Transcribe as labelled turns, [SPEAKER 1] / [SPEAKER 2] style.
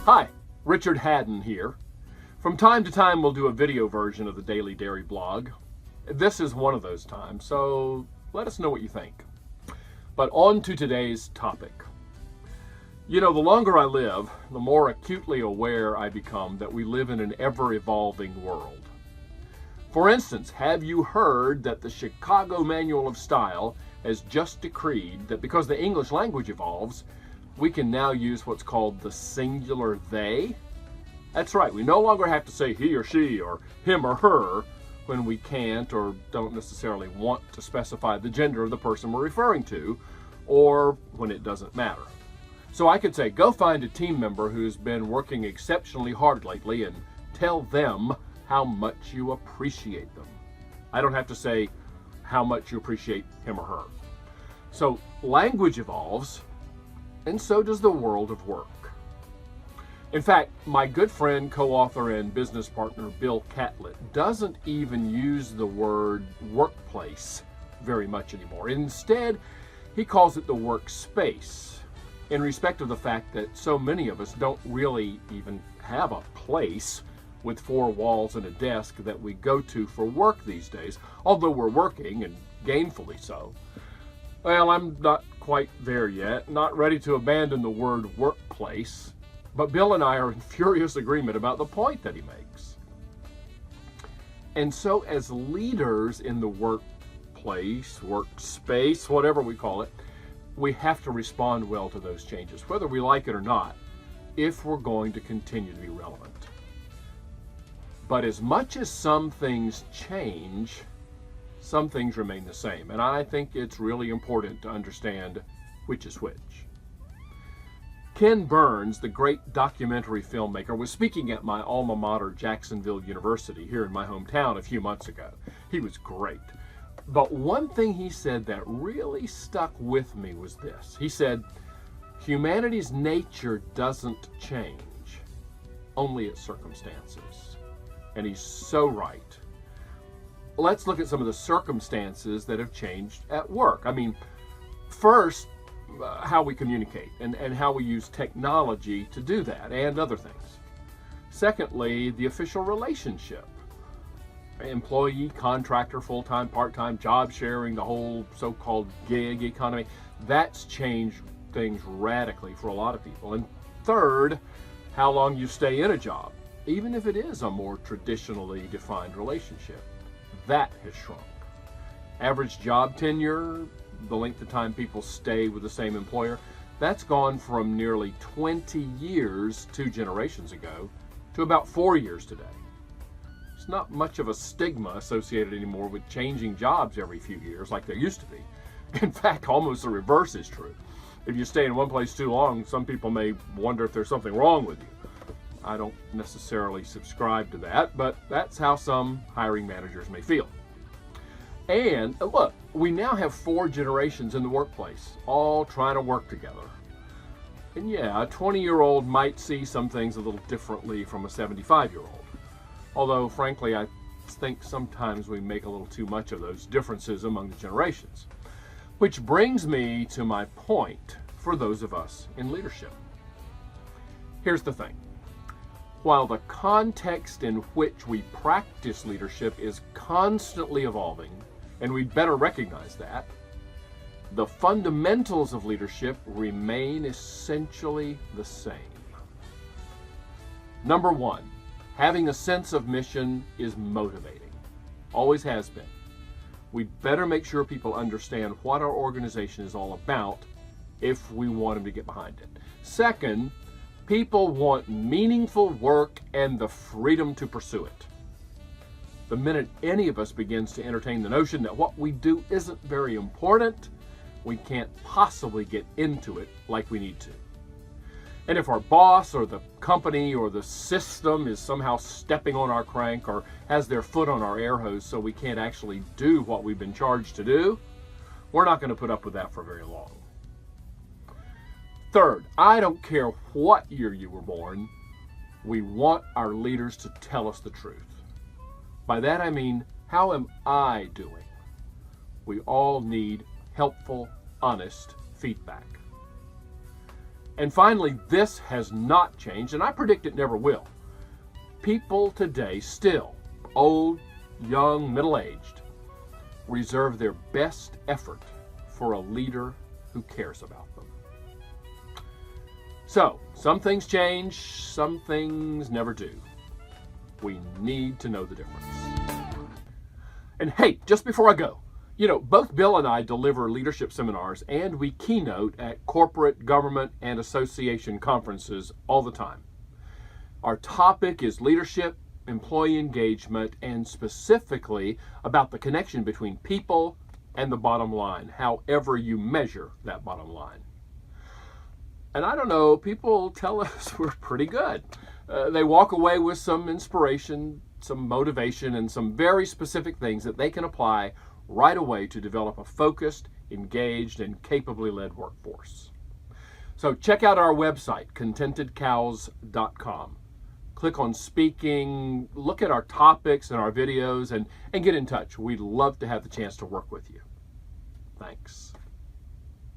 [SPEAKER 1] Hi, Richard Hadden here. From time to time we'll do a video version of the Daily Dairy blog. This is one of those times, so let us know what you think. But on to today's topic. You know, the longer I live, the more acutely aware I become that we live in an ever-evolving world. For instance, have you heard that the Chicago Manual of Style has just decreed that because the English language evolves, we can now use what's called the singular they? That's right, we no longer have to say he or she or him or her when we can't or don't necessarily want to specify the gender of the person we're referring to, or when it doesn't matter. So I could say, go find a team member who's been working exceptionally hard lately and tell them how much you appreciate them. I don't have to say how much you appreciate him or her. So language evolves, and so does the world of work. In fact, my good friend, co-author, and business partner Bill Catlett doesn't even use the word workplace very much anymore. Instead, he calls it the workspace, in respect of the fact that so many of us don't really even have a place with four walls and a desk that we go to for work these days, although we're working, and gainfully so. Well, I'm not quite there yet, not ready to abandon the word workplace, but Bill and I are in furious agreement about the point that he makes. And so as leaders in the workplace, workspace, whatever we call it, we have to respond well to those changes, whether we like it or not, if we're going to continue to be relevant. But as much as some things change, some things remain the same, and I think it's really important to understand which is which. Ken Burns, the great documentary filmmaker, was speaking at my alma mater, Jacksonville University, here in my hometown a few months ago. He was great. But one thing he said that really stuck with me was this. He said, humanity's nature doesn't change, only its circumstances. And he's so right. Let's look at some of the circumstances that have changed at work. I mean, first, how we communicate and how we use technology to do that and other things. Secondly, the official relationship. Employee, contractor, full-time, part-time, job sharing, the whole so-called gig economy. That's changed things radically for a lot of people. And third, how long you stay in a job, even if it is a more traditionally defined relationship. That has shrunk. Average job tenure, the length of time people stay with the same employer, that's gone from nearly 20 years 2 generations ago to about 4 years today. It's not much of a stigma associated anymore with changing jobs every few years like there used to be. In fact, almost the reverse is true. If you stay in one place too long, some people may wonder if there's something wrong with you. I don't necessarily subscribe to that, but that's how some hiring managers may feel. And look, we now have 4 generations in the workplace, all trying to work together. And yeah, a 20-year-old might see some things a little differently from a 75-year-old. Although, frankly, I think sometimes we make a little too much of those differences among the generations. Which brings me to my point for those of us in leadership. Here's the thing. While the context in which we practice leadership is constantly evolving, and we'd better recognize that, the fundamentals of leadership remain essentially the same. Number 1, having a sense of mission is motivating. Always has been. We'd better make sure people understand what our organization is all about if we want them to get behind it. Second, people want meaningful work and the freedom to pursue it. The minute any of us begins to entertain the notion that what we do isn't very important, we can't possibly get into it like we need to. And if our boss or the company or the system is somehow stepping on our crank or has their foot on our air hose so we can't actually do what we've been charged to do, we're not going to put up with that for very long. Third, I don't care what year you were born, we want our leaders to tell us the truth. By that I mean, how am I doing? We all need helpful, honest feedback. And finally, this has not changed, and I predict it never will. People today still, old, young, middle-aged, reserve their best effort for a leader who cares about them. So, some things change, some things never do. We need to know the difference. And hey, just before I go, both Bill and I deliver leadership seminars and we keynote at corporate, government, and association conferences all the time. Our topic is leadership, employee engagement, and specifically about the connection between people and the bottom line, however you measure that bottom line. And I don't know, people tell us we're pretty good. They walk away with some inspiration, some motivation, and some very specific things that they can apply right away to develop a focused, engaged, and capably led workforce. So check out our website, contentedcows.com. Click on speaking, look at our topics and our videos, and get in touch. We'd love to have the chance to work with you. Thanks.